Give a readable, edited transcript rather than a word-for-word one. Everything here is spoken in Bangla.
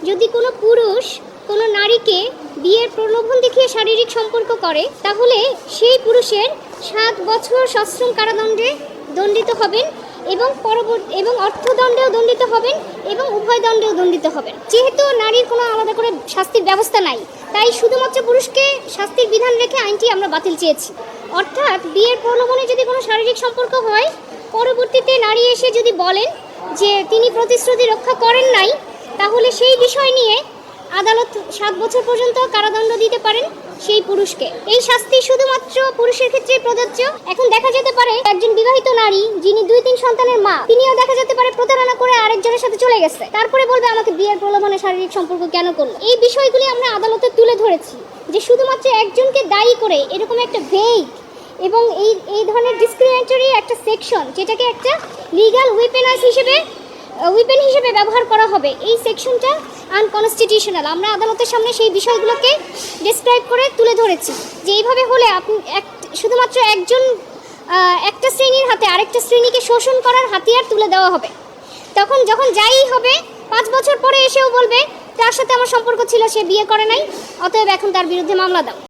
যদি কোনো পুরুষ কোনো নারীকে বিয়ের প্রলোভন দেখিয়ে শারীরিক সম্পর্ক করে, তাহলে সেই পুরুষের 7 বছর সশ্রম কারাদণ্ডে দণ্ডিত হবেন এবং অর্থদণ্ডেও দণ্ডিত হবেন এবং উভয় দণ্ডেও দণ্ডিত হবেন। যেহেতু নারীর কোনো আলাদা করে শাস্তির ব্যবস্থা নাই, তাই শুধুমাত্র পুরুষকে শাস্তির বিধান রেখে আইনটি আমরা বাতিল চেয়েছি। অর্থাৎ বিয়ের প্রলোভনে যদি কোনো শারীরিক সম্পর্ক হয়, পরবর্তীতে নারী এসে যদি বলেন যে তিনি প্রতিশ্রুতি রক্ষা করেন নাই, তাহলে সেই বিষয় নিয়ে আদালত 7 বছর পর্যন্ত কারাদণ্ড দিতে পারেন সেই পুরুষকে। এই শাস্তি শুধুমাত্র পুরুষের ক্ষেত্রে প্রযোজ্য। এখন দেখা যেতে পারে একজন বিবাহিত নারী যিনি 2-3 সন্তানের মা, তিনিও দেখা যেতে পারে প্রতারণা করে আরেকজনের সাথে চলে গেছে, তারপরে বলবে আমাকে বিয়ের প্রলোভনে শারীরিক সম্পর্ক কেন করলো। এই বিষয়গুলি আমরা আদালতে তুলে ধরেছি যে শুধুমাত্র একজনকে দায়ী করে এরকম একটা ভেগ এবং এই ধরনের ডিসক্রিমিনেটরি একটা সেকশন, যেটাকে একটা লিগ্যাল উইপেন হিসেবে ব্যবহার করা হবে, এই সেকশনটা আনকনস্টিটিউশনাল। আমরা আদালতের সামনে সেই বিষয়গুলোকে ডেসক্রাইব করে তুলে ধরেছি যে এইভাবে হলে শুধুমাত্র একটা শ্রেণীর হাতে আরেকটা শ্রেণীকে শোষণ করার হাতিয়ার তুলে দেওয়া হবে। তখন যখন যাই হবে 5 বছর পরে এসেও বলবে তার সাথে আমার সম্পর্ক ছিল, সে বিয়ে করে নাই, অতএব এখন তার বিরুদ্ধে মামলা দাও।